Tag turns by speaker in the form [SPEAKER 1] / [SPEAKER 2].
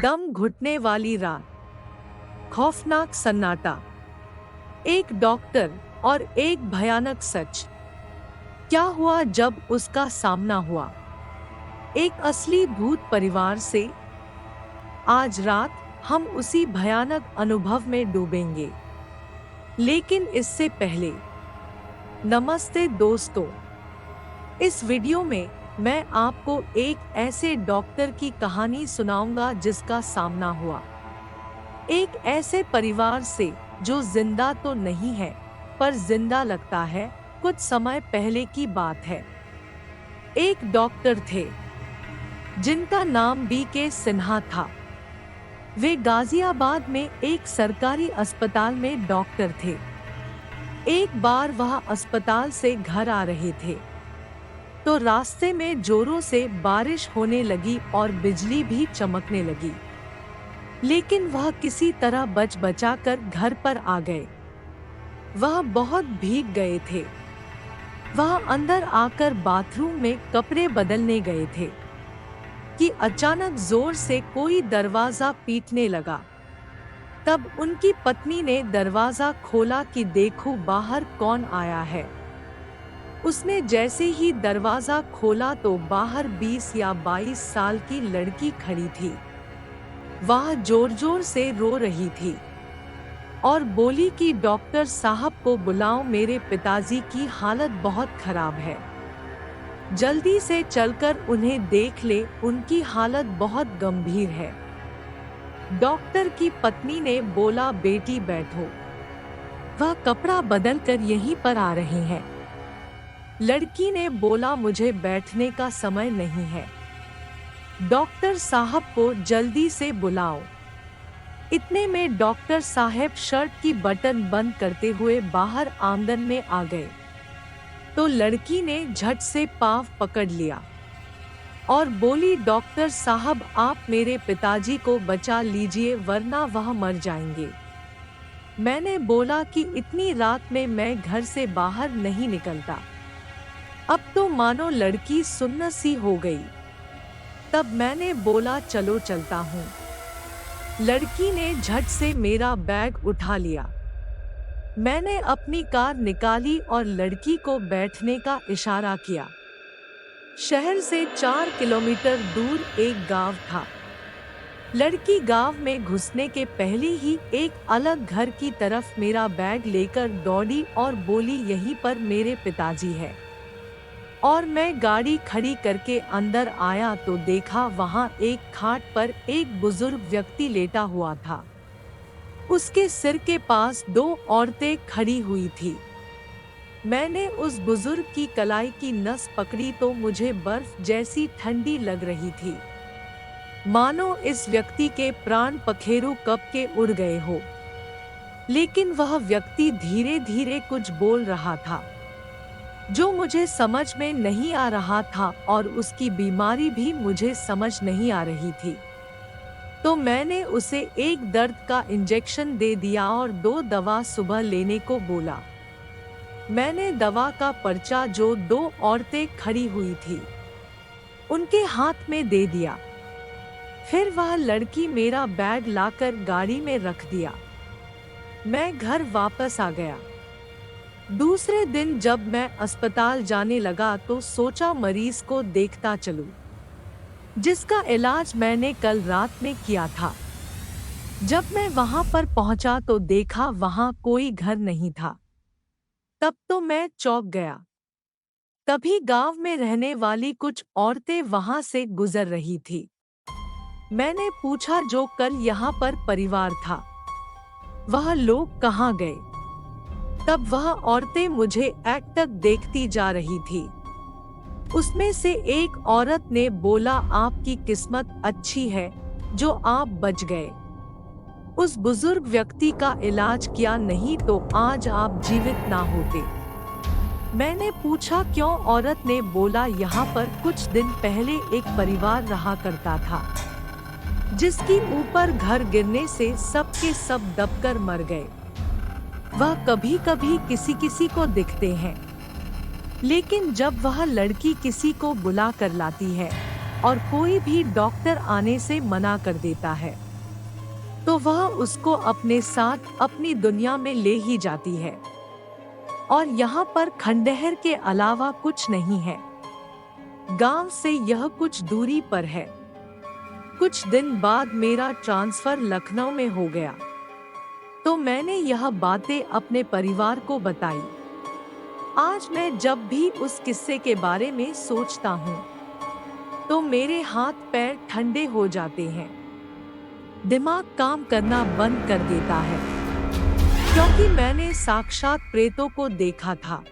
[SPEAKER 1] दम घुटने वाली रात, खौफनाक सन्नाटा, एक डॉक्टर और एक भयानक सच। क्या हुआ जब उसका सामना हुआ एक असली भूत परिवार से? आज रात हम उसी भयानक अनुभव में डूबेंगे। लेकिन इससे पहले, नमस्ते दोस्तों। इस वीडियो में मैं आपको एक ऐसे डॉक्टर की कहानी सुनाऊंगा जिसका सामना हुआ एक ऐसे परिवार से जो जिंदा तो नहीं है पर जिंदा लगता है। कुछ समय पहले की बात है। एक डॉक्टर थे जिनका नाम BK सिन्हा था। वे गाजियाबाद में एक सरकारी अस्पताल में डॉक्टर थे। एक बार वह अस्पताल से घर आ रहे थे तो रास्ते में जोरों से बारिश होने लगी और बिजली भी चमकने लगी। लेकिन वह किसी तरह बच बचाकर घर पर आ गए। वह बहुत भीग गए थे। वह अंदर आकर बाथरूम में कपड़े बदलने गए थे कि अचानक जोर से कोई दरवाजा पीटने लगा। तब उनकी पत्नी ने दरवाजा खोला कि देखो बाहर कौन आया है। उसने जैसे ही दरवाजा खोला तो बाहर 20 या 22 साल की लड़की खड़ी थी। वह जोर जोर से रो रही थी और बोली कि डॉक्टर साहब को बुलाओ, मेरे पिताजी की हालत बहुत खराब है, जल्दी से चलकर उन्हें देख ले, उनकी हालत बहुत गंभीर है। डॉक्टर की पत्नी ने बोला, बेटी बैठो, वह कपड़ा बदलकर यहीं पर आ रहे हैं। लड़की ने बोला, मुझे बैठने का समय नहीं है, डॉक्टर साहब को जल्दी से बुलाओ। इतने में डॉक्टर साहब शर्ट की बटन बंद करते हुए बाहर आंगन में आ गए तो लड़की ने झट से पाँव पकड़ लिया और बोली, डॉक्टर साहब आप मेरे पिताजी को बचा लीजिए वरना वह मर जाएंगे। मैंने बोला कि इतनी रात में मैं घर से बाहर नहीं निकलता। अब तो मानो लड़की सुन्न सी हो गई। तब मैंने बोला, चलो चलता हूँ। लड़की ने झट से मेरा बैग उठा लिया। मैंने अपनी कार निकाली और लड़की को बैठने का इशारा किया। शहर से 4 किलोमीटर दूर एक गांव था। लड़की गांव में घुसने के पहले ही एक अलग घर की तरफ मेरा बैग लेकर दौड़ी और बोली, यहीं पर मेरे पिताजी हैं। और मैं गाड़ी खड़ी करके अंदर आया तो देखा वहां एक खाट पर एक बुजुर्ग व्यक्ति लेटा हुआ था। उसके सिर के पास 2 औरतें खड़ी हुई थी। मैंने उस बुजुर्ग की कलाई की नस पकड़ी तो मुझे बर्फ जैसी ठंडी लग रही थी, मानो इस व्यक्ति के प्राण पखेरु कब के उड़ गए हो। लेकिन वह व्यक्ति धीरे धीरे कुछ बोल रहा था जो मुझे समझ में नहीं आ रहा था और उसकी बीमारी भी मुझे समझ नहीं आ रही थी। तो मैंने उसे एक दर्द का इंजेक्शन दे दिया और 2 दवा सुबह लेने को बोला। मैंने दवा का पर्चा जो 2 औरतें खड़ी हुई थी उनके हाथ में दे दिया। फिर वह लड़की मेरा बैग लाकर गाड़ी में रख दिया। मैं घर वापस आ गया। दूसरे दिन जब मैं अस्पताल जाने लगा तो सोचा मरीज को देखता चलूं, जिसका इलाज मैंने कल रात में किया था। जब मैं वहां पर पहुंचा तो देखा वहां कोई घर नहीं था। तब तो मैं चौंक गया। तभी गांव में रहने वाली कुछ औरतें वहां से गुजर रही थी। मैंने पूछा, जो कल यहाँ पर परिवार था वह लोग कहाँ गए? तब वह औरतें मुझे एक टक देखती जा रही थी। उसमें से एक औरत ने बोला, आपकी किस्मत अच्छी है जो आप बच गए। उस बुजुर्ग व्यक्ति का इलाज किया नहीं तो आज आप जीवित ना होते। मैंने पूछा क्यों? औरत ने बोला, यहाँ पर कुछ दिन पहले एक परिवार रहा करता था जिसकी ऊपर घर गिरने से सब के सब दबकर मर गए। वह कभी कभी किसी किसी को दिखते हैं, लेकिन जब वह लड़की किसी को बुला कर लाती है और कोई भी डॉक्टर आने से मना कर देता है तो वह उसको अपने साथ अपनी दुनिया में ले ही जाती है। और यहाँ पर खंडहर के अलावा कुछ नहीं है। गांव से यह कुछ दूरी पर है। कुछ दिन बाद मेरा ट्रांसफर लखनऊ में हो गया तो मैंने यह बातें अपने परिवार को बताई। आज मैं जब भी उस किस्से के बारे में सोचता हूँ तो मेरे हाथ पैर ठंडे हो जाते हैं। दिमाग काम करना बंद कर देता है क्योंकि मैंने साक्षात प्रेतों को देखा था।